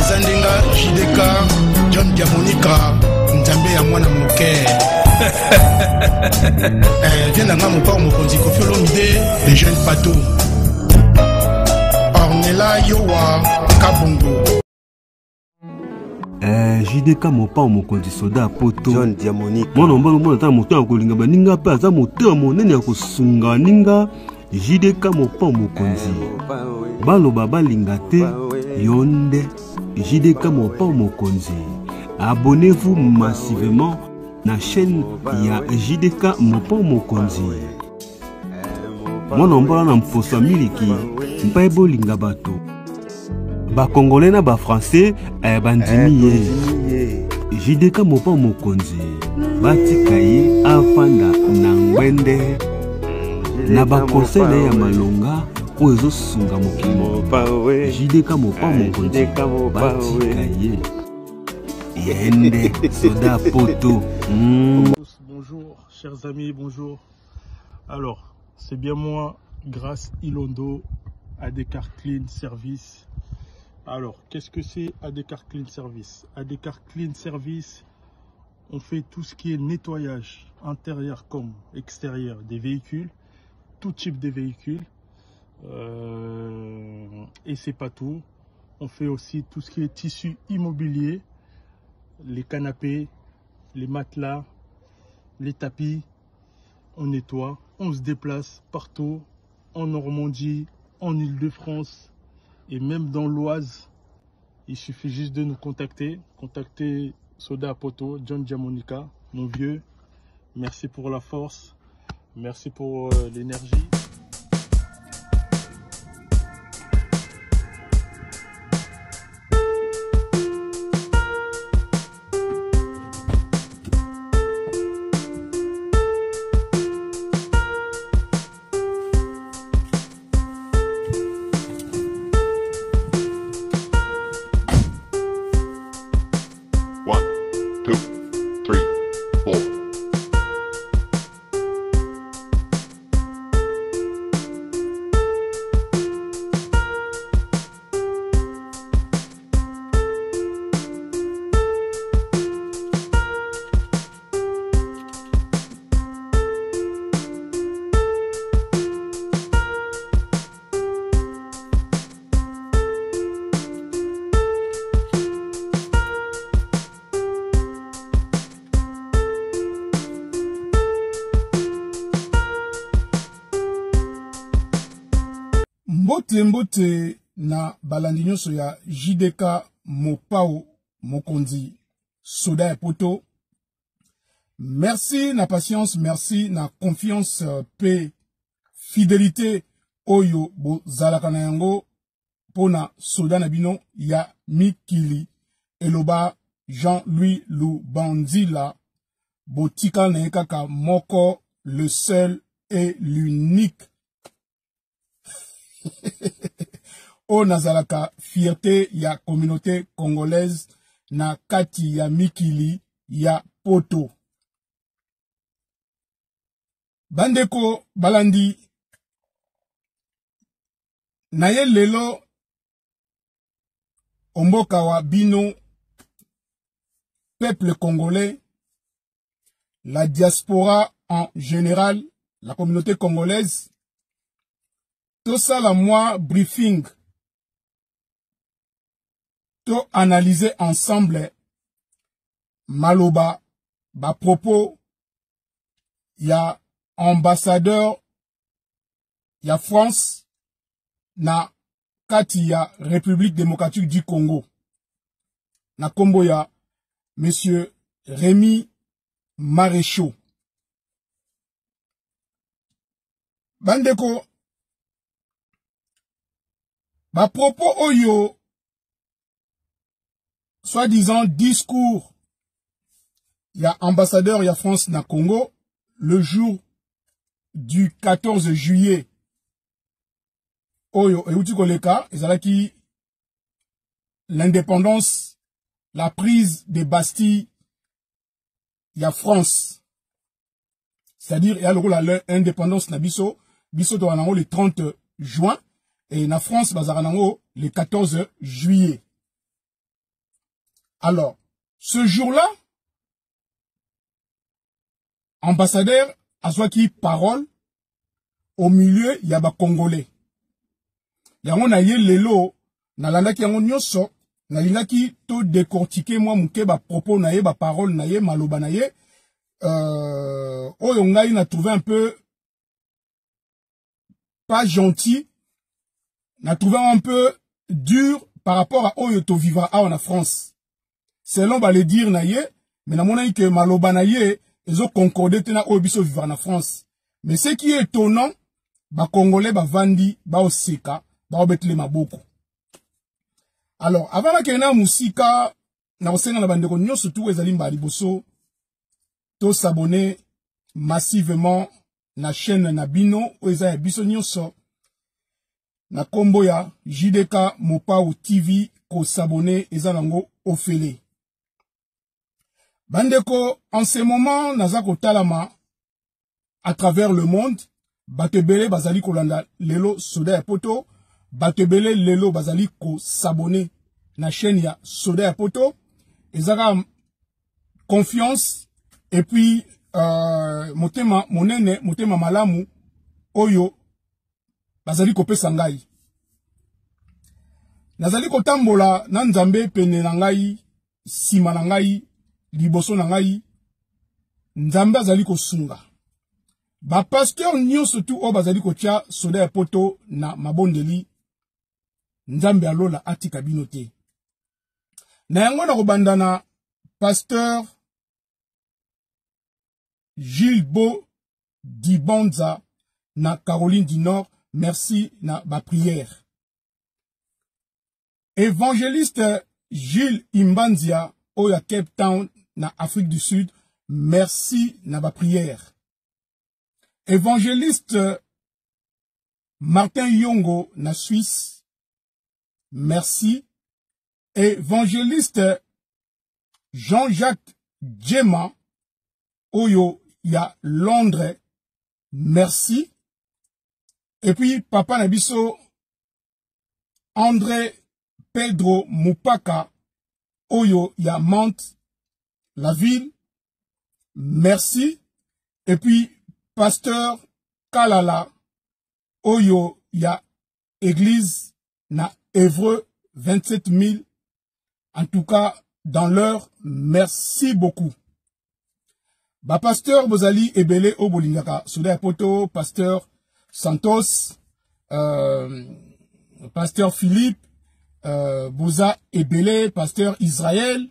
Zandenga, JDK, John Diamonica, Nzambe ya mwana moke. Viens dans mon port, mon konzi Koffi Olomide, les jeunes patos. Ornella Yowa, Kabongo. JDK mopa mokonzi soda poto John Diamonica mwana mbalo mwana ta moto akolinga baninga pe aza moto monene ya kosunga ninga JDK mopa mokonzi baloba balinga te yonde JDK mopa mokonzi. Abonnez-vous massivement na chaîne ya JDK mopa mokonzi. Mwana mbalo na mposa miliki mpa bolinga bato ba Congolais na ba Français bandimi ye JDK mopa mokonzi batika ye afanda na ngwende na ba conseil ya malonga ozo sunga mokimo JDK mopa mokonzi batika ye yende soda poto. Bonjour chers amis, bonjour. Alors c'est bien moi, Grâce Ilondo, Adekar Clean Service. Alors, qu'est-ce que c'est Adekar Clean Service? Adekar Clean Service, on fait tout ce qui est nettoyage, intérieur comme extérieur des véhicules, tout type de véhicules. Et c'est pas tout. On fait aussi tout ce qui est tissu immobilier, les canapés, les matelas, les tapis. On nettoie, on se déplace partout, en Normandie, en Île-de-France, et même dans l'Oise. Il suffit juste de nous contacter. Contacter Soda Poto, John Diamonica, mon vieux. Merci pour la force. Merci pour l'énergie. Mbote na balandi nyonso ya JDK mopao mokonzi soda poto. Merci na patience, merci na confiance pe fidélité oyo bo zalaka na yango pona soda na bino ya mikili eloba Jean-Louis Lubanzila botika na kaka moko, le seul et l'unique. O nazalaka fierté ya communauté congolaise na kati ya mikili ya poto. Bandeko balandi na ye lelo omboka wa bino peuple congolais, la diaspora en général, la communauté congolaise. Tout ça la moi briefing. Tout analyser ensemble maloba ba propos ya ambassadeur ya France na kati ya République démocratique du Congo. Na kombo ya Monsieur Rémi Maréchaux. Bandeko ba propos oyo soi-disant discours ya ambassadeur ya France na Congo le jour du 14 juillet oyo euti koleka ezalaki l'indépendance, la prise des Bastilles ya France, c'est-à-dire ya l'indépendance na biso to anango le 30 juin et na France bazara nango le 14 juillet. Alors, ce jour-là, ambassadeur azwaki parole au milieu ya ba Congolais. Yango na ye lelo na landaki yango nyonso na lingaki to décortiquer moi muke ba propos na ye ba parole na ye maloba na ye oyo ngai na trouvé un peu pas gentil, na trouvé un peu dur par rapport à oyo to vivra en France. Selon ba le dire na ye, mais na mona que maloba na ye ezo concordé tena oyo biso vivra en France. Mais ce qui est étonnant, ba Congolais ba vandi ba oseka ba obetele maboko. Alors, avant la kena musika na osenga na bandeko nyonso tout ezali mbali boso to s'abonner massivement na chaîne na bino oyo ya biso nyonso na kombo ya JDK Mopao TV ko s'abonner eza nango ofele. Bandeko, en ce moment naza ko talama à travers le monde, batebele bazali kolanda lelo soda ya poto, batebele lelo bazali ko s'abonner na chaîne ya soda ya poto, ezaka confiance et puis motema monene motema malamu oyo bazali ko pesa ngai. Nazali ko tambola na nzambe pene na ngai, sima na ngai, liboso na ngai, nzambe azali ko sunga. Ba pasteur nyonso tu o bazali ko tia soda ya poto na mabondeli, nzambe alola atika bino te. Na yango na kobandana pasteur Gilbo Dibanza na Caroline du Nord, merci na ba prière. Évangéliste Gilles Imbanzia oya Cape Town na Afrique du Sud, merci na ba prière. Évangéliste Martin Yongo na Suisse, merci. Évangéliste Jean-Jacques Djema oyo ya Londres, merci. Et puis papa nabiso André Pedro Mupaka oyo ya Mantes, la ville, merci. Et puis pasteur Kalala oyo ya église na Évreux 27 000. En tout cas, dans l'heure, merci beaucoup. Ba pasteur Bozali Ebele Obolingaka, Soda Poto, pasteur Santos, pasteur Philippe, Boza Ebele, pasteur Israël,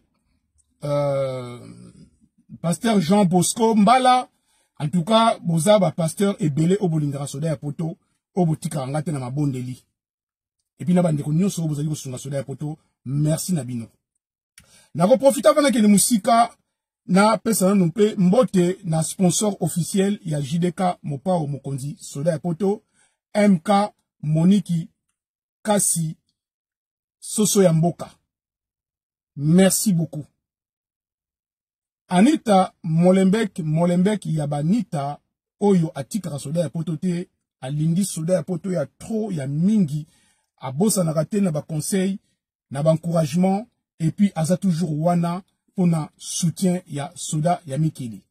pasteur Jean Bosco Mbala. En tout cas, Boza ba pasteur Ebele Obolingaka, Soda Poto, Obotika Angate na mabondeli. Et puis na bande ko nyonso Bozali ko sunga Soda Poto, merci Nabino. Na ko profita vana ke musika na pesa na numpe mbote na sponsor officiel ya JDK Mopao Mokonzi Soda Poto, MK Moniki Kasi Soso ya Mboka. Merci beaucoup. Anita Molembek Yabanita oyo atika Soda Poto te alindi Soda Poto ya trop ya mingi abosa na kate na ba conseil na ba encouragement et puis aza toujours wana pour na soutien ya Soda ya Mikili.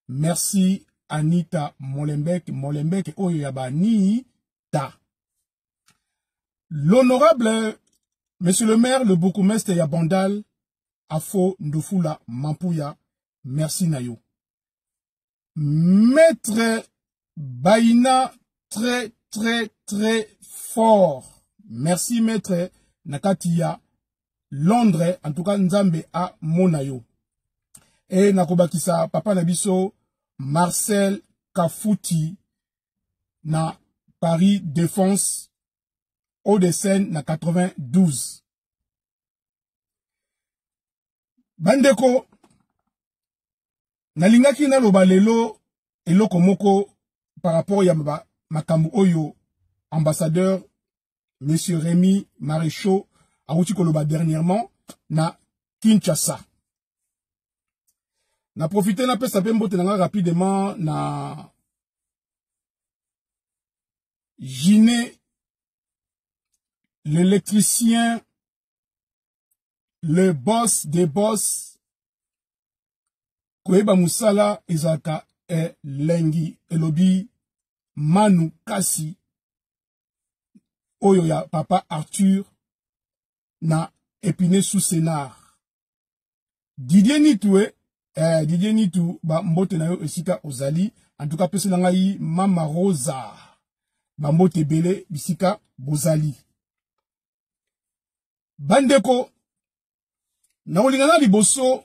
Merci Anita Molembek oyo ya bani ta. L'honorable monsieur le maire, le bourgmestre ya Bandal, Afo Ndofula Mampuya, merci Nayo. Maître Baina, très fort. Merci maître Nakatia, Londres, en tout cas Nzambe a Monayo. Et nakobakisa papa nabiso, Marcel Kafouti, na Paris Défense, Hauts-de-Seine na 92. Bandeko, nalingaki na loba lelo eloko moko par rapport ya makambu oyo ambassadeur monsieur Rémi Maréchaux awuti koloba dernièrement na Kinshasa. Na profité na pesa pe mbote nanga rapidement na Giné l'électricien le boss des boss, Koeba Musala Ezaka et Lengi Elobi Manu Kasi, Oyo ya Papa Arthur, na Épinay sous Sénard. Didier Nitou, ba mbote na yo esika ozali, en tout cas pese na ngai Mama Rosa, ba mbote bele bisika bozali. Bandeko, na olingana liboso,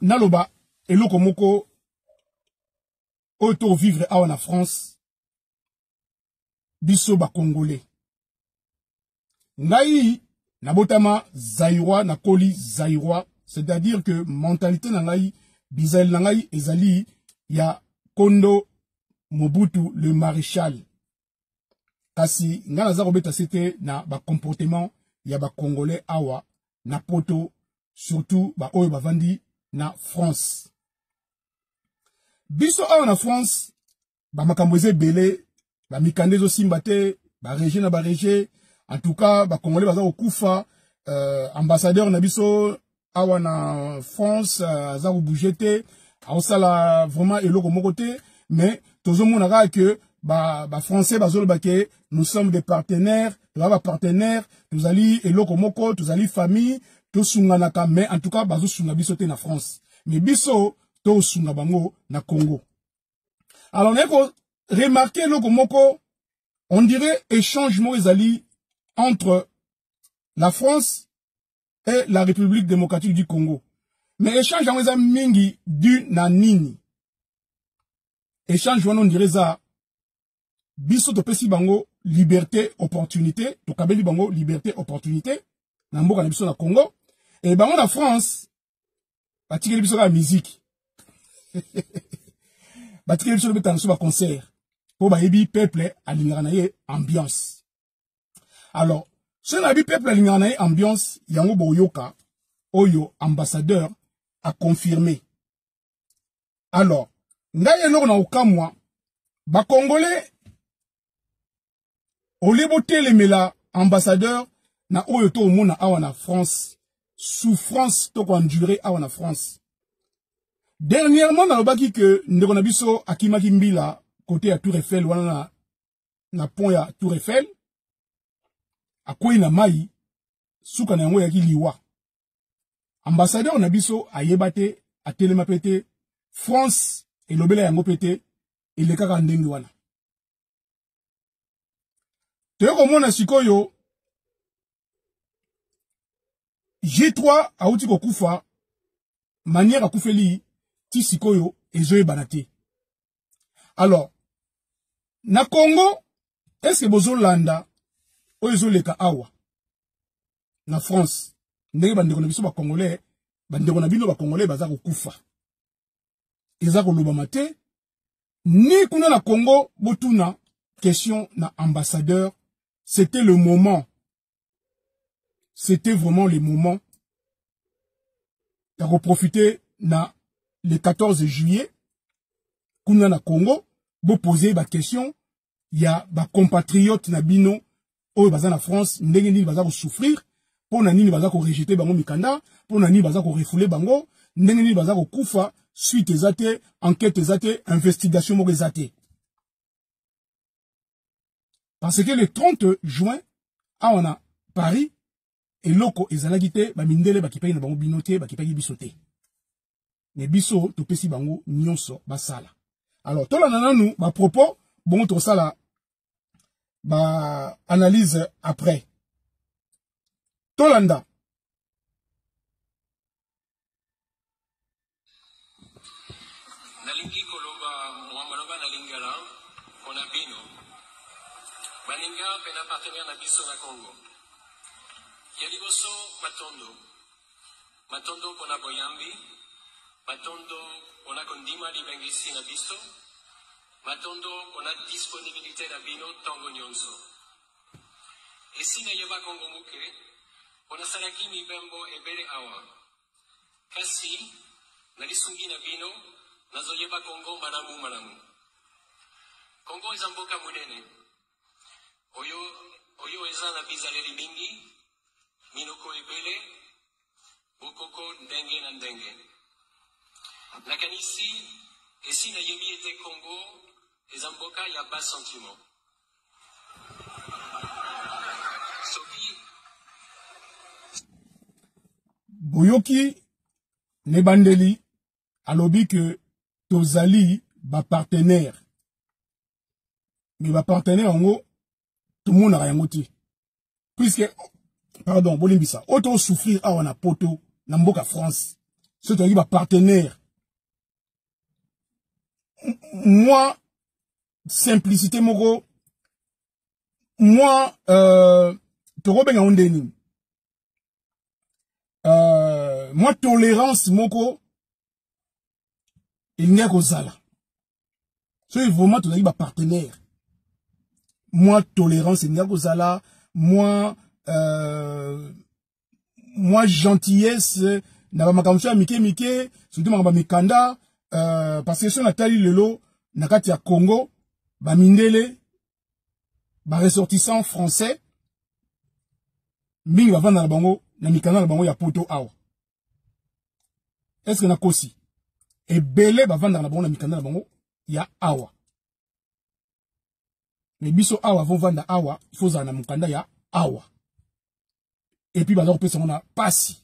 naloba, eloko moko, oto vivre awa na France, biso ba Congolais. Ngai, nabotama Zaïrois, na koli Zaïrois, c'est-à-dire que mentalité na ngai, bizaïl na ngai, ezali, ya Kondo Mobutu le maréchal. Kasi, nga naza robeta sete na ba comportement, ya ba Congolais awa, na poto, surtout ba oyo bavandi na France. Biso awa na France, ba makamboze belé, ba mikandezo simbate, ba régie na ba régie, en tout cas, ba Congolais baza okufa, ambassadeur na biso awa na France, za bougete, aosala vraiment eloko moko te, mais tozo monaka que ba français bazoloba ke nous sommes des partenaires, ba partenaires, nous ali eloko moko, nous ali famille, to sunganaka, mais en tout cas bazo sunga biso te na France. Mais biso to sunga bango na Congo. Alors on a remarqué eloko moko, on dirait échangement ezali entre la France et la République démocratique du Congo. Mais échange en mingi du na nini. Échange on dirait ça biso to pesi bango liberté opportunité, to kabeli bango liberté opportunité na mboka na biso na Congo et bango na France batikeli biso la musique. Batikeli biso beta na so ba concert pour ba yebi peuple alingana na ye ambiance. Alors, ce nabi peuple alingana na ye ambiance yango boyoka oyo ambassadeur a confirmé. Alors, ngaye loko na okamwa ba Congolais olebote le mela ambassadeur na oyo to mona awa na France, souffrance to ko enduré awa na France. Dernièrement na lobaki que ndeko na biso akimaki mbila côté ya Tour Eiffel wana na pont ya Tour Eiffel akoyi na mai suka na yango ya liwa. Ambassadeur na biso ayebate atelema pete France elobela yango pete elekaka ndenge wana. Teko mona sikoyo G3 auti ko kufa manière a kufeli ti sikoyo ezoye banate. Alors na Congo est-ce que bozo landa oyo leka awa na France ndenge bandeko na biso ba Congolais bandeko na bino ba Congolais baza ko kufa eza ko loba mate ni kuna na Congo botuna question na ambassadeur. C'était le moment. C'était vraiment le moment. De profiter na le 14 juillet. Kuna na Congo. Bo poser ba question. Ya ba compatriote na bino. Oyo baza na France. Ndenge nini baza ko souffrir. Pona nini baza ko rejeter bango mikanda. Pona nini baza ko refouler bango. Ndenge nini baza ko kufa. Suite ezate. Enquête ezate. Investigation moko ezate. Parce que le 30 juin, on a Paris, et loko ezalagite, ba mindele ba kipayi na bango binote, ba kipayi bisote. Ne biso, to pesi bango, nyonso, ba sala. Alors, tola nananu, ba propos, bon, to sala, ba analyse après. Tolanda. Nalingi koloba, mwamaloba nalingala, konabino. Baninga pena partenaire na biso na Congo. Yaliboso matondo. Matondo pona boyambi. Matondo pona kondima di bengisi na biso. Matondo pona disponibilité na bino tongo nyonso. Esi na yeba Congo muke. Pona salaki mi bembo ebere awa. Kasi nalisungi na bino. Nazo yeba Congo manamu. Congo izamboka munene. Oyo eza na bizaleli mingi, minoko ebele, bokoko ndenge na ndenge. Nakanisi, esi na yebi ete Congo, ezamboka ya bas sentiment. Soki, Boyoki, Nebandeli, alobi que tozali ba partenaire. Mais ba partenaire en gros, tout le monde a rien goûté. Puisque, pardon, Bolimbisa, auto souffrir à wana poto, na mboka France. C'est un partenaire. Moi, simplicité moko, moi, toro benga ondeni. Moi, tolérance moko, il n'y a que ça. C'est vraiment tout un partenaire. Moi, tolérance, il n'y a que ça. Moi, gentillesse, n'a pas ma mike, surtout ma mikanda, parce que si on a tali lelo, nakati ya Congo, ba mindele, ba ressortissant français, mingi va vendre na bango, na mikanda na bango ya poto awa. Est-ce que na kosi? Et belé va vendre na bango na mikanda na bango, ya awa. Mais biso awa vont vendre awa, il faut na mukanda ya awa. Et puis, bah, là, on a passé.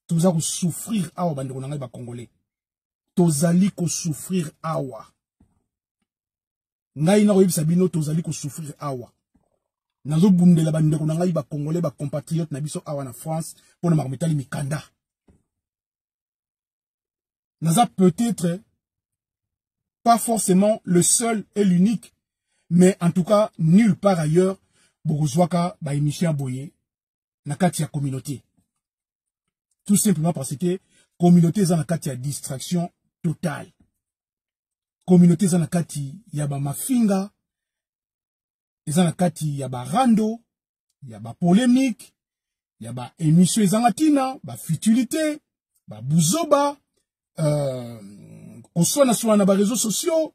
Tous à souffrir awa, bandeko na ngai ba congolais. Tozali ko souffrir awa. Ngai na koyebisa bino tozali ko souffrir awa. Nazo bundela bandeko na ngai ba congolais ba compatriotes na biso awa na France pour na makometali mikanda. Naza peut-être pas forcément le seul et l'unique, mais en tout cas nulle part ailleurs bokozwaka ba émission boye na kati ya communauté. Tout simplement parce que communauté za na kati ya distraction totale. Communauté za na kati ya ba mafinga, za na kati ya ba rando, ya ba polémique, ya ba émission ezangatina, ba futilité, ba buzoba, on na ba réseaux sociaux,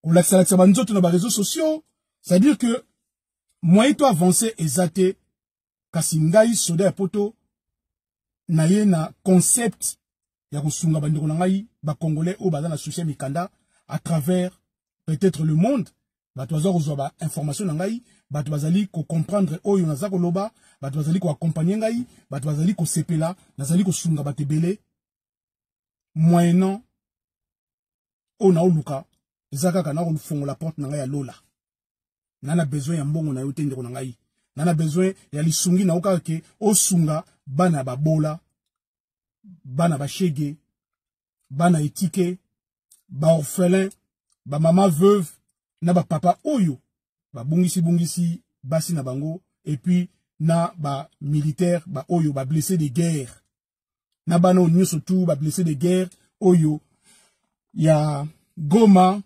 on laksa ba nzoto na ba réseaux sociaux, c'est-à-dire que moi to avancer ezate kasi ngai soda ya poto na ye na concept ya kosunga bandeko na ngai ba congolais o baza na social mikanda à travers peut-être le monde ba toza kozwa ba information na ngai ba bazali ko comprendre oyo naza ko loba ba bazali ko accompagner ngai ba bazali ko sepela nazali ko sunga ba tebele moyennant o na oluka ezaka kana ko fongola porte na ngai ya lola. Nana besoin ya mbongo na yote ndeko na ngai. Nana besoin ya lisungi na oka ke osunga bana babola, bana bashege, bana etike, ba orphelin, ba mama veuve, na ba papa oyo, ba bungisi basi na bango, et puis na ba militaire, ba oyo, ba blessé de guerre. Na bana onyo surtout, ba blessé de guerre, oyo, ya Goma,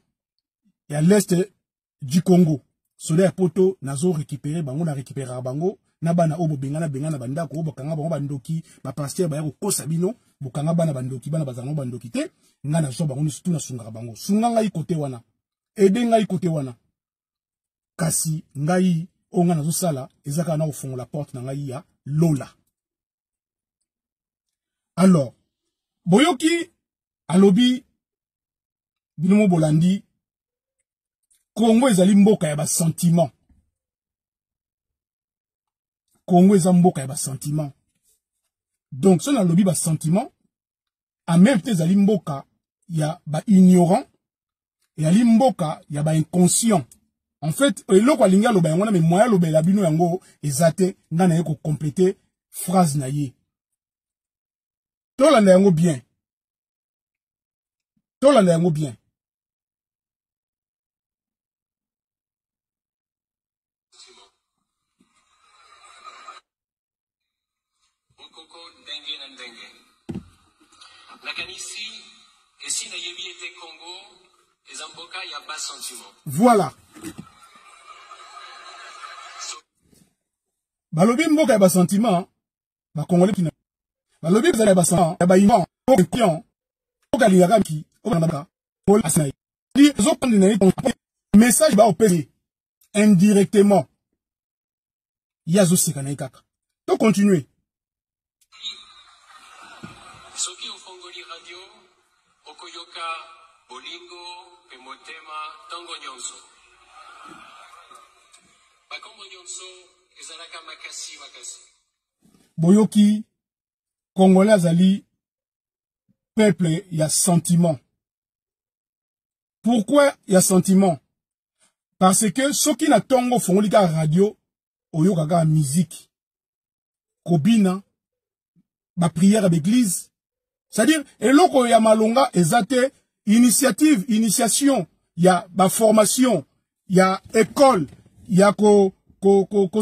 ya l'est du Congo. Soleil poto nazo récupérer bango na récupérer bango na bana obo bengana banda ko obo kanga bango bandoki ba pasteur ba yako kosa bino bokanga bana bandoki bana bazango bandoki te ngana zo bango surtout na sunga bango sunga ngai côté wana ede ngai côté wana kasi ngai o ngana zo sala ezaka na ofongo la porte na ngai ya lola. Alors boyoki alobi binomo bolandi Congo ezali mboka ya ba sentiment. Congo ezali mboka ya ba sentiment. Donc, si on a lobby ba sentiment, en même temps ezali mboka ya ba ignorant, et ali mboka ya ba inconscient. En fait, eloko alinga loba yango na mais moya loba la bino yango ezate ngana yeko compléter phrase na ye. Tolanda yango bien. Tolanda yango bien. Voilà. Balobi mboka ya ba sentiment, ba congolais pina. Balobi za ba sentiment, ya ba iman, ko pion, ko kalingaka ki, ko nabaka, pol asnai. Di zo kandina message ba opérer indirectement. Ya zo sekana ikaka. To continuer. Soki ufongoli radio, okoyoka bolingo, pemotema, tango nyonso. Bakombo nyonso, ezalaka makasi makasi. Boyoki, Congolais azali, peuple, y a sentiment. Pourquoi y a sentiment? Parce que ceux qui na tongo fongolika radio, oyoka musique, kobina, ma prière à l'église. C'est-à-dire, et loko ya malonga, ezate, initiative, initiation, y a ma formation, y a école, y a ko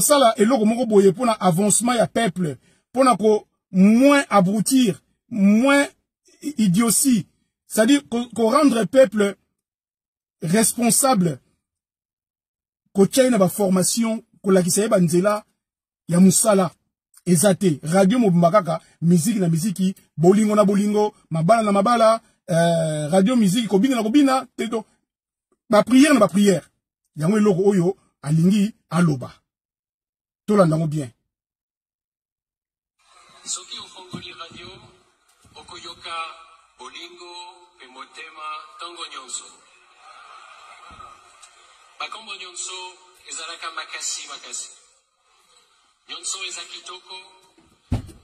sala, et loko moko boye pour na avancement ya peuple, pour na ko moins abrutir, moins idiotie. C'est-à-dire, qu'on rendre peuple responsable, ko tchaina ba formation, ko la kisaye banzela, ya musala. Ezate, radio mobumbakaka, musique na musique, bolingo na bolingo, mabala na mabala, radio musique, kobina na kobina, teto, ba prière na ba prière. Yango eloko oyo, alingi, aloba. Tolandango bien. Soki ufongoli radio, okoyoka, bolingo, pemotema, tango nyonso. Bakombo nyonso, ezalaka makasi makasi. Nyonso eza kitoko,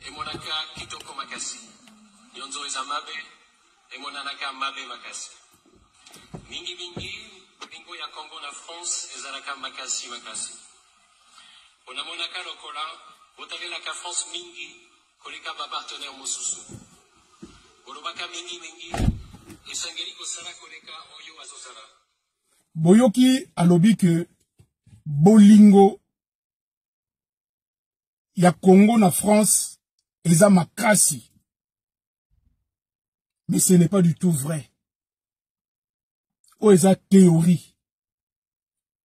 emonaka kitoko makasi. Nyonso eza mabe, emonanaka mabe makasi. Mingi mingi, bolingo ya Congo na France, ezalaka makasi makasi. Onamonaka lokola, botalelaka France mingi, koleka ba partenaire mosusu. Olobaka mingi mingi, esangeli kosala koleka oyo azosala. Boyoki alobi que bolingo ya Congo na France eza makasi. Mais ce n'est pas du tout vrai. Oh, eza théorie.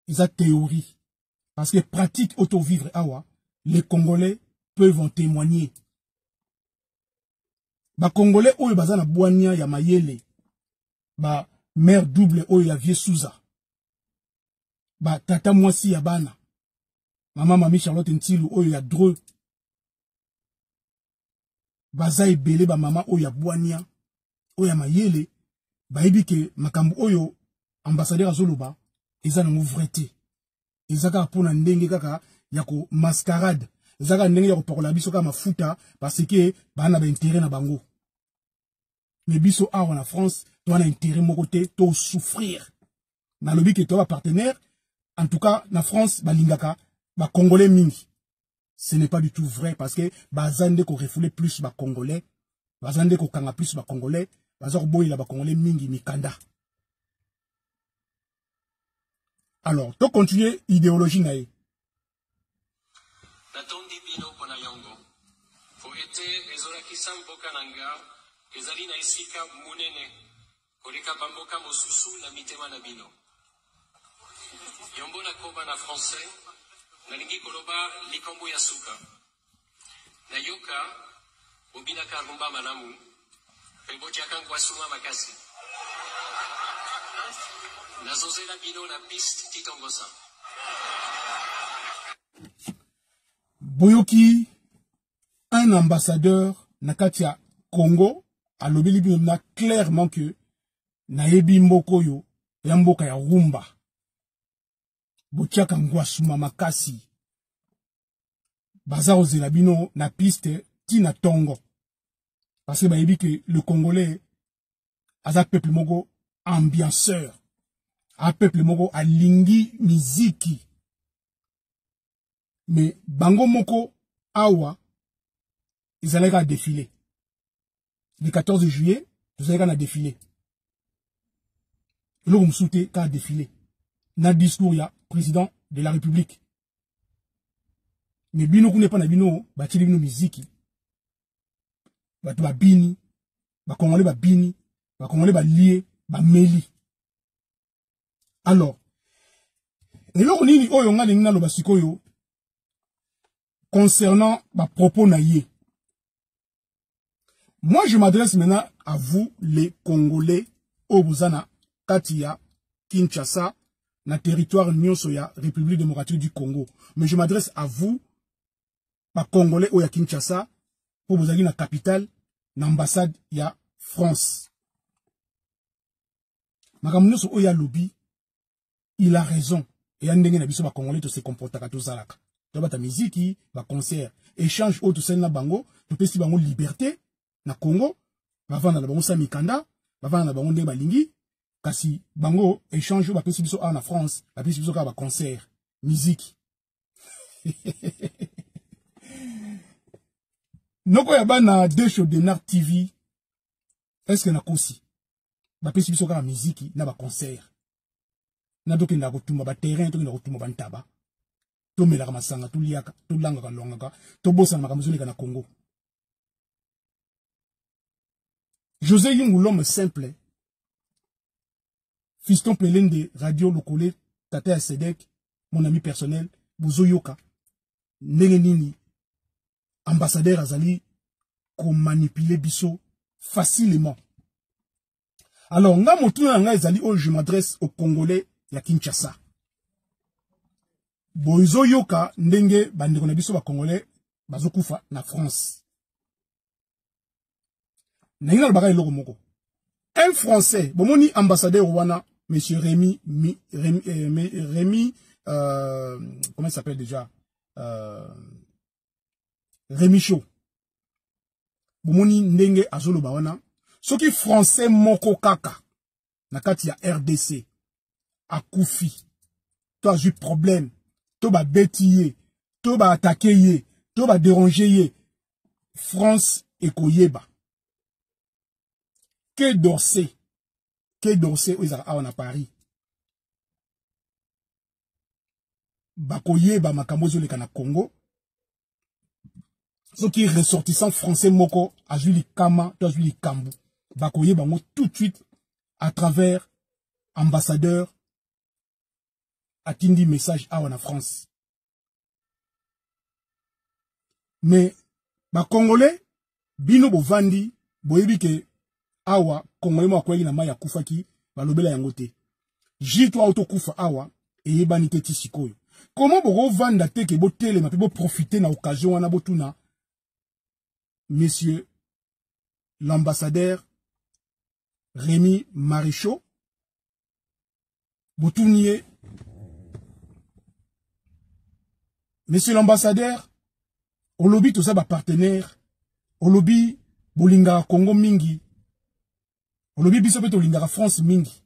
Eza théorie. Parce que pratique auto-vivre awa, les Congolais peuvent en témoigner. Ba Congolais oyo baza na boania ya mayele. Ba mère double oyo ya vie Souza. Ba tata mwasi ya bana. Maman Mami Charlotte Ntilu oyo ya dreux. Baza ebele ba mama oyo ya boania. Oyo ya mayele. Ba ebi ke makambu oyo ambassadeur azoloba. Eza na mouvrete. Eza kaka pona ndenge kaka ya ko mascarade. Eza kaka ndenge ya ko pakola biso kaka mafuta. Parce que bana ba intérêt na bango. Mais biso awa na France. To na intérêt moko te. To souffrir. Na lobi ke to ba partenaire. En tout cas, na France, balingaka, ba Congolais mingi. Ce n'est pas du tout vrai parce que bazande ko refoulé plus ba Congolais, bazande ko kanga plus ba Congolais, bazor boy la ba Congolais mingi mikanda. Alors, to continuer idéologie nae. Natondi bino pona yongo. Fo ete ezola kisamboka nanga, ezali na isika munene, koleka bamboka mosusu na mitema na bino. Yombo na koba na français, nalingi koloba likombo ya suka. Na yoka, ubina karumba malamu, pebotia kangwa suma makasi. Nazozela bino na piste titongosa. Boyoki, un ambassadeur na katia Congo, a lobeli bino clairement que na yebi mboko yo, ya mboka ya rumba. Botiaka ngwasuma makasi. Baza ozela bino na piste tina tongo. Parce que bayebi que le Congolais aza peuple moko ambianceur. A peuple moko alingi miziki. Mais bango moko awa ezalaka défilé. Le 14 juillet, vous allez défilé. L'eau m'soute ka défilé. Na discours ya président de la République. Mais bino kune pa na bino batili bino miziki. Batu ba bini, ba Congolais ba bini, ba Congolais ba lié, ba meli. Alors, eloko nini oyo nga lingi na loba sikoyo concernant ba propos na ye. Moi je m'adresse maintenant à vous les Congolais Obuzana Katia Kinshasa na territoire nyonso ya République démocratique du Congo. Mais je m'adresse à vous, pas Congolais ou ya Kinshasa, pour vous aller na capitale, l'ambassade ya France. Makambo nyonso oya lobby, il a raison. Et y a ndenge na biso ba congolais to se comporta ka to zalaka. To bata musique, ba concert, échange auto sel na bango, to pesi bango liberté na Congo, ba vanda na bango sa mikanda, ba vanda na bango ndenge balingi, kasi bango échange ba pesi biso na France, ba pesi biso ka ba concert, musique. Noko ya bana deux shows de Nart TV. Est-ce que na kosi? Ba pesi biso ka musique na ba concert. Na doki na kotumba ba terrain to na kotumba ba ntaba. To melaka masanga to liaka, to langa ka longaka, to bosa na makambo zoleka na Congo. José Yungu, l'homme simple. Fiston Pelende de Radio Lokole, Tata Sedek, mon ami personnel, Bozo Yoka, Nengenini, ambassadeur Azali, qu'on manipule biso facilement. Alors, nga motuna nga Azali, je m'adresse aux Congolais ya Kinshasa. Bozo Yoka, ndenge bandeko na biso ba Congolais, bazo kufa na France. Nengenina lobaka eloko moko. Un Français, bomoni ambassadeur wana, Monsieur Rémi, comment il s'appelle déjà? Rémi Chaud. Bomoni ndenge azolo bawana. Soki français moko kaka. Nakati ya RDC. Akoufi. To a eu problème. To ba bêtier. To ba attaquer. To ba déranger. France et Koyeba. Que d'Orsay. Que d'Orsay où ils ont à Paris. Bakoye ba makambozo le kana Congo. Ce qui est ressortissant français moko a Julie Kama, a Julie Kambu. Bakoye bango tout de suite à travers ambassadeur atindi message à en France. Mais ba Congolais bino bovandi boyebi ke awa Congolais mo akweli na maya kufaki balobela yango te. J3 auto kufa awa eyebani te tisikoyo. Comment bo vanda te ke bo tele ma pe bo profiter na occasion wana botuna Monsieur l'ambassadeur Rémi Marichaud botounier Monsieur l'ambassadeur au lobby tout ça ba partenaire au lobby bolinga Congo mingi au lobby biso pe to linga France mingi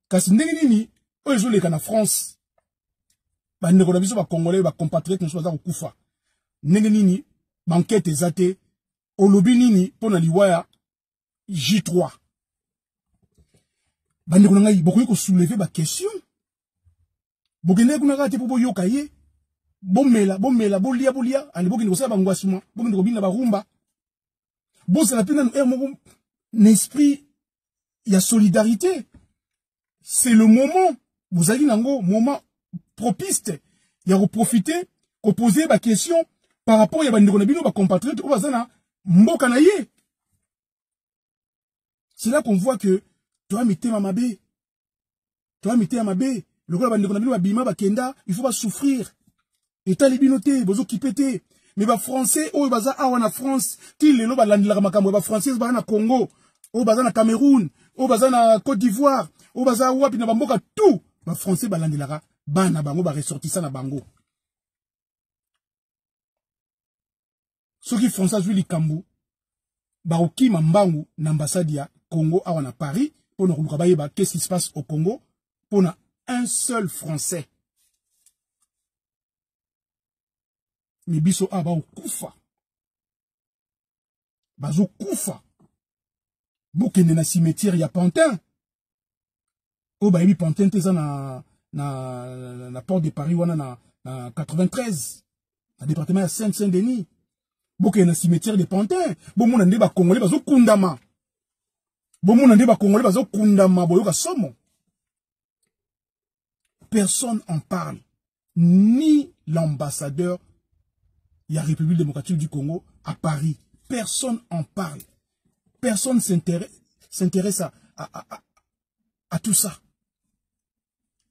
kasi ndenge nini oyo leka na France ba ndeko na biso ba Congolais ba compatriotes nous baza kokufa ndenge nini banquete ezate au lobby nini pona liwaya J3 ba ndeko na ngai bokoyi ko soulever ba question bokende kuna kate po boyoka ye bomela bolia ali bokende ko sala bangwasuma bokende ko bina ba rumba bosa la pena no esprit il y a solidarité. C'est le moment, vous avez un moment propice, il y a profiter, pour poser ma question par rapport à ma compatriote au bazana mbokanaye. C'est là qu'on voit que toi mettez ma mabé, le gars bandeko bima bakenda, il faut pas souffrir. Et talibinoté, bozo kipete, mais ba français au baza awana France, ti lelo ba landila makambo ba français ba na Congo, au baza na Cameroun, au baza na Côte d'Ivoire. Au bazar wapi na bamboka tout ba français balandelaka bana bango ba ressortissant na bango soki français Julie Kambu ba okima mbangu na ambassade ya Congo awa na Paris pour nous bayeba qu'est-ce qui se passe au Congo pour na un seul français mais biso aba okufa bazo kufa bokende na cimetière ya Pantin. Oh bah il Pantin te na porte de Paris wana na 93 na département ya Saint-Denis boke na cimetière de Pantin bomona nde ba Congolais bazo kundama boyoka somo personne en parle ni l'ambassadeur ya République démocratique du Congo à Paris personne en parle personne s'intéresse à tout ça.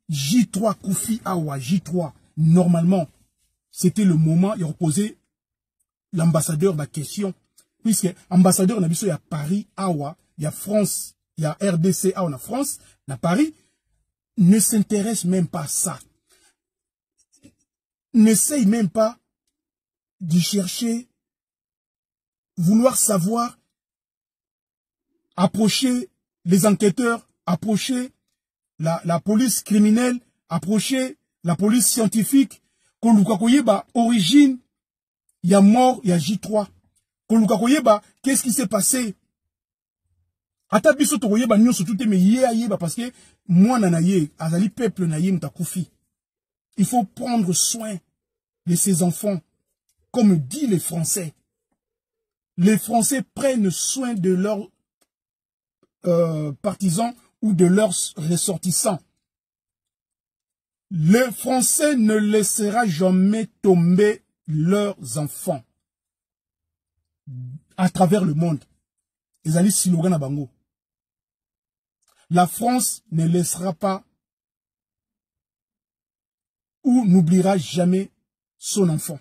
J3 Koufi Awa, J3, normalement, c'était le moment, il reposait l'ambassadeur ma question. puisque ambassadeur na biso ya Paris awa, ya France, ya RDC awa na France, na Paris, ne s'intéresse même pas à ça. N'essaye même pas de chercher, vouloir savoir, approcher les enquêteurs, approcher la police criminelle, approcher la police scientifique, qu'on koyeba origine, il y a mort, il y a J3. Qu'on koyeba, qu'est-ce qui s'est passé? Ata biso to koyeba nyo surtout mais yeba parce que moi nanaye, azali peuple naye mtakoufi. Il faut prendre soin de ses enfants, comme dit les Français. Les Français prennent soin de leurs partisans ou de leurs ressortissants. Le Français ne laissera jamais tomber leurs enfants à travers le monde. Ils allaient slogan à Bango. La France ne laissera pas ou n'oubliera jamais son enfant.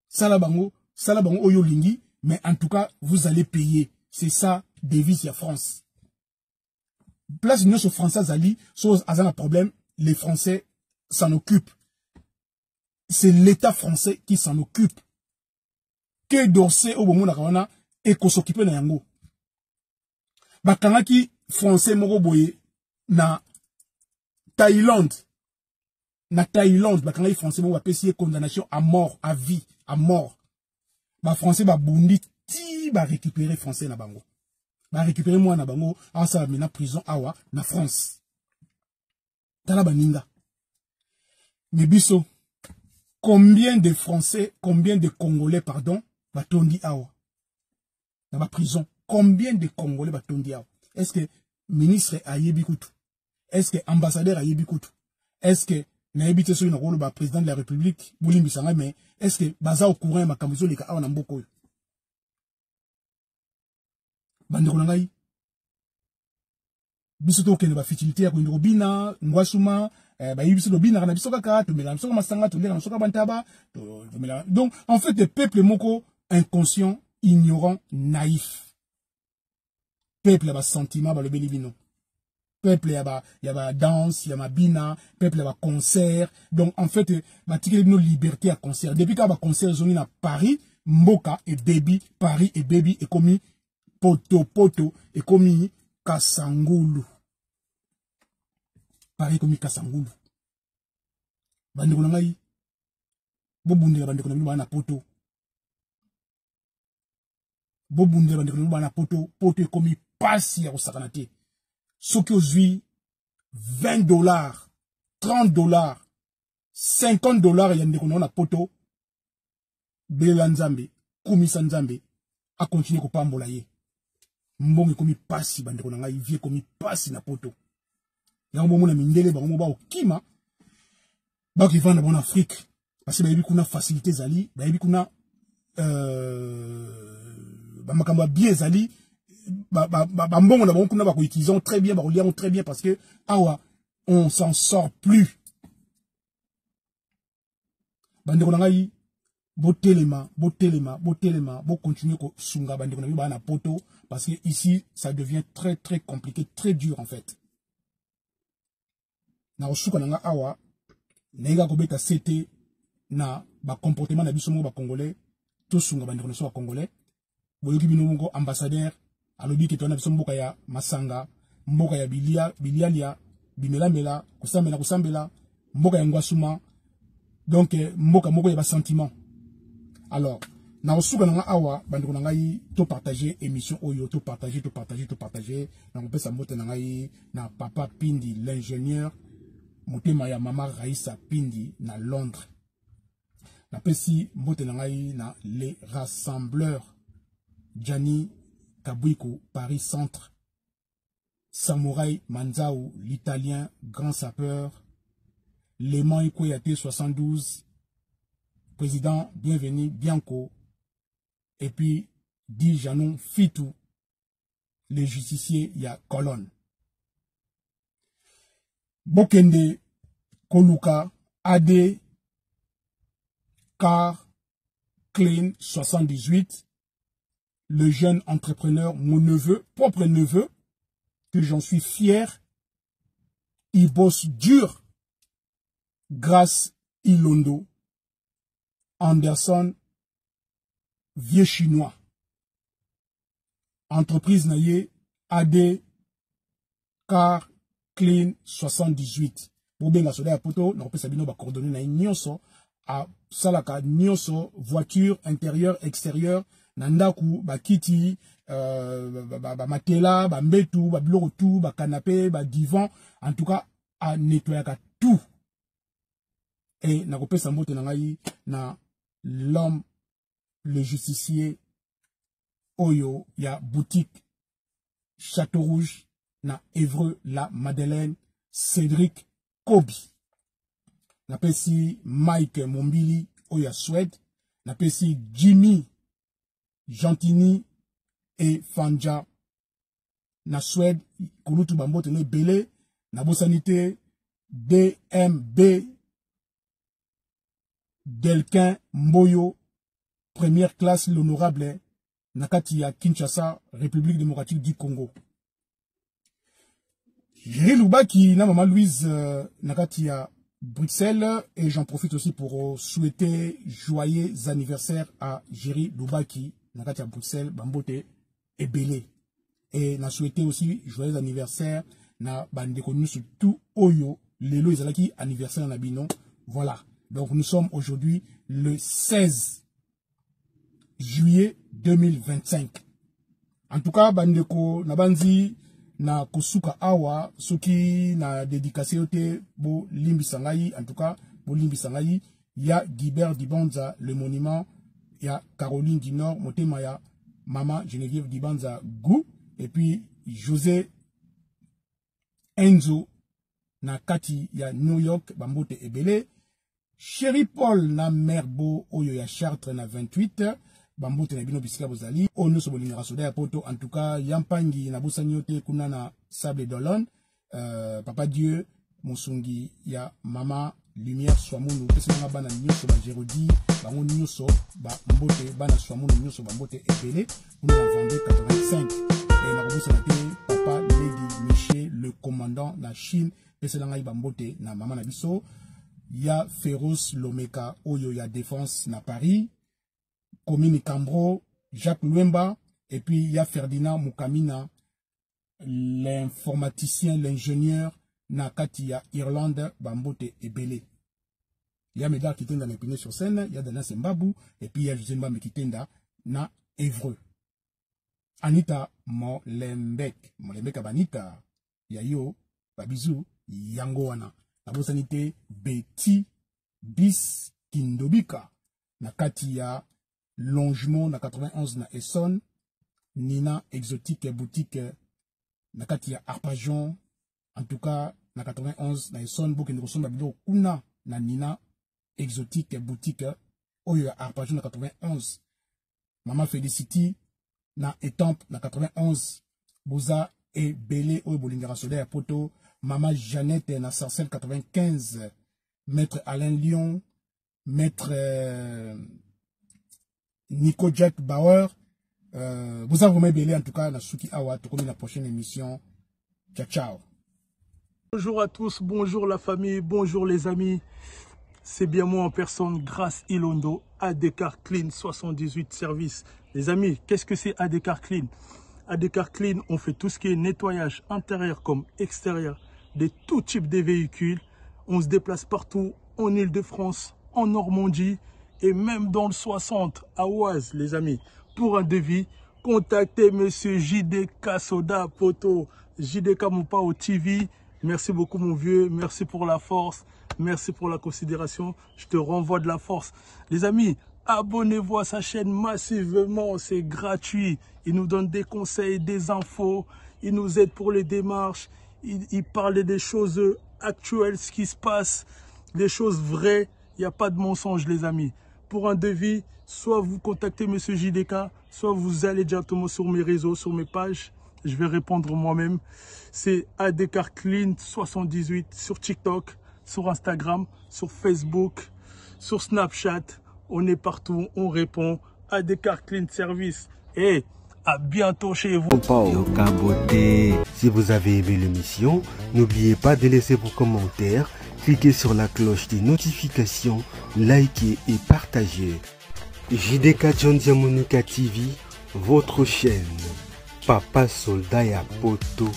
Salabango Oyo Lingi, mais en tout cas, vous allez payer. C'est ça, devise la France. Place de nos Français Ali, chose à un problème, les Français s'en occupent. C'est l'État français qui s'en occupe. Que d'Orsay au moment d'Arawana et qu'on s'occupe de Yango. Bakanaki français Moroboye na Thaïlande. Na Thaïlande, bakanaki français Moroboye condamnation à mort, à vie, à mort. Ba français ba bundi ti ba récupérer français na bango. Ba récupérer moi na bango, en ça mena prison awa na France. Tala baninga. Mais biso, combien de Français, combien de Congolais, pardon, batondi awa dans ma prison? Combien de Congolais batondi awa? Est-ce que ministre Ayebi Koutou? Est-ce que ambassadeur Ayebi Koutou? Est-ce que Nayebi sur une rôle ba président de la République Boulim Bissanga, mais est-ce que baza au courant ma kambizo leka awa na mboko? Bandeko nangai biso to kende ba fitilité ya ko ndrobina ngwasuma ba yibiso do bina na biso kaka to mela biso masanga to ndeka na soka bantaba to mela. Donc en fait le peuple moko inconscient, ignorant, naïf. Peuple ya ba sentiment ba le belibino. Peuple ya ba danse, ya ma bina, peuple ya ba concert. Donc en fait ba tikeli no liberté à concert. Depuis ka ba concert zoni na Paris, Mboka et Baby, Paris et Baby et commis poto et commis Kasangulu. Paris commis Kasangulu. Bandeko nangai bobundela bandeko na na poto. Bobundela bandeko na poto, poto et commis pasi ya osakanate. Soki ozui $20, $30, $50 ya ndeko na poto. Belela Nzambe, kumisa Nzambe a continuer ko pambola ye. Mbongi komi pasi bandeko na ngai vie komi pasi na poto. Ya mbomo na mindele bango ba okima ba ki vanda bon Afrique parce que ba yebi kuna facilité zali, ba yebi kuna ba makamba bien zali, ba mbongo na bango kuna ba ko utiliser très bien, ba ko lire très bien parce que awa on s'en sort plus. Bandeko na ngai botelema, bo continuer ko sunga bandeko na na poto parce que ici ça devient très très compliqué, très dur en fait. Na osuka nanga awa nenga ko beta CT na ba comportement na biso mo ba congolais, to sunga bandeko na so ba congolais. Boyoki bino mongo ambassadeur alobi ke tona biso mboka ya masanga, mboka ya bilialia, bimelambela, kusambela, mboka ya ngwasuma. Donc mboka moko ya ba sentiment. Alors, na osuka nanga awa bandeko nangai to partager émission oyo, to partager. Na kopesa mbote nangai na papa Pindi l'ingénieur, motema ya mama Raïssa Pindi na Londres. Na pesi mbote nangai na les rassembleurs Gianni Kabuiko Paris Centre, Samouraï Manzao l'italien grand sapeur, Léman Ikoyate 72, président bienvenu Bianco, et puis Di Janon Fitou, les justiciers ya Colonne. Bokende Koluka Ade Car Clean 78, le jeune entrepreneur, mon neveu, propre neveu, que j'en suis fier. Il bosse dur grâce Ilondo, Anderson, vieux chinois. Entreprise naye AD Car Clean 78. Pour bien la soda poto, na kopesa bino ba coordonnées na nyonso a salaka nyonso voiture intérieur extérieur nandaku ba kiti ba matela ba mbetu ba biloko tout ba canapé ba divan en tout cas à nettoyer tout. Et na kopesa mbote na ngai na l'homme le justicier Oyo ya boutique Château Rouge na Évreux la Madeleine Cédric Kobi. Na pesi Mike Mombili Oya Suède. Na pesi Jimmy Gentini et Fanja na Suède. Kulutu bambote ne belé. Na bosanité DMB Delquin Mboyo première classe l'honorable nakati ya Kinshasa, République démocratique du Congo. Jerry Lubaki na maman Louise nakati ya Bruxelles, et j'en profite aussi pour souhaiter joyeux anniversaire à Jerry Lubaki nakati ya Bruxelles, Bambote et Belé. Et na souhaité aussi joyeux anniversaire na bandeko nusu tout Oyo lelo ezalaki anniversaire na bino. Voilà. Donc nous sommes aujourd'hui le 16 juillet 2025. En tout cas, bandeko nabanzi na kosuka awa soki na dédicacé yote bo limbi sangai. En tout cas, bo limbi sangai ya Guibert Dibanza le monument, ya Caroline du Nord motema ya Maman Geneviève Dibanza Gou, et puis José Enzo na kati ya New York bambote ebele. Chéri Paul na Merbo Oyo ya Chartres na 28. Bambote na bino bisika bozali. Ono so bolinga soda ya poto. En tout cas, Yampangi na bosani yote kuna na Sable d'Olonne. Papa Dieu, Monsungi ya Mama Lumière Swamunu. Pese nga bana nyoso ba Jérodi. Bango nyoso ba mbote bana Swamunu nyoso bambote epele. Kuna na Vendée 85. Et na kobosa na te Papa Lady Miché, le commandant na Chine. Pese nga bambote na Mama na biso. Ya Féroce Lomeka Oyo ya Défense na Paris, Komini Cambro, Jacques Luemba, et puis il y a Ferdinand Mukamina, l'informaticien, l'ingénieur na Katia Irlande, Bambote et Belé. Il y a Médard qui tenda l'épinée sur scène, il y a Dana Sembabou, et puis il y a José Mbambe qui tenda na Évreux. Anita Molembek, Molembek Abanita, Yayo, Babizou, Yangoana. La bosanité Betty Bis Kindobika na kati ya Longement na 91 na Essonne, Nina Exotique boutique na kati ya Arpajon, en tout cas na 91 na Essonne, bokende kosomba bilo kuna na Nina Exotique boutique Oyo ya Arpajon na 91. Maman Félicity na Étampes na 91. Boza et Belé Oyo bolingara soda ya poto. Maman Jeannette na Sarcelles 95, Maître Alain Lyon, Maître Nico Jack Bauer, vous avez vraiment belé en tout cas, na Suki Awa, tout comme la prochaine émission. Ciao, ciao. Bonjour à tous, bonjour la famille, bonjour les amis. C'est bien moi en personne, Grâce Ilondo, AD Car Clean 78 services. Les amis, qu'est-ce que c'est AD Car Clean? AD Car Clean, on fait tout ce qui est nettoyage intérieur comme extérieur de tout type de véhicules. On se déplace partout en Île-de-France, en Normandie et même dans le 60 à Oise, les amis. Pour un devis, contactez monsieur JDK Soda Poto, JDK Moupao TV. Merci beaucoup mon vieux, merci pour la force, merci pour la considération. Je te renvoie de la force. Les amis, abonnez-vous à sa chaîne massivement, c'est gratuit. Il nous donne des conseils, des infos, il nous aide pour les démarches. Il parle des choses actuelles, ce qui se passe, des choses vraies. Il n'y a pas de mensonge, les amis. Pour un devis, soit vous contactez M. JDK, soit vous allez directement sur mes réseaux, sur mes pages. Je vais répondre moi-même. C'est AD Car Clean 78 sur TikTok, sur Instagram, sur Facebook, sur Snapchat. On est partout, on répond à des cartes clean service. Et à bientôt chez vous. Si vous avez aimé l'émission, n'oubliez pas de laisser vos commentaires, cliquez sur la cloche des notifications, likez et partagez. JDK John Diamonica TV, votre chaîne. Papa Soldat ya Poto.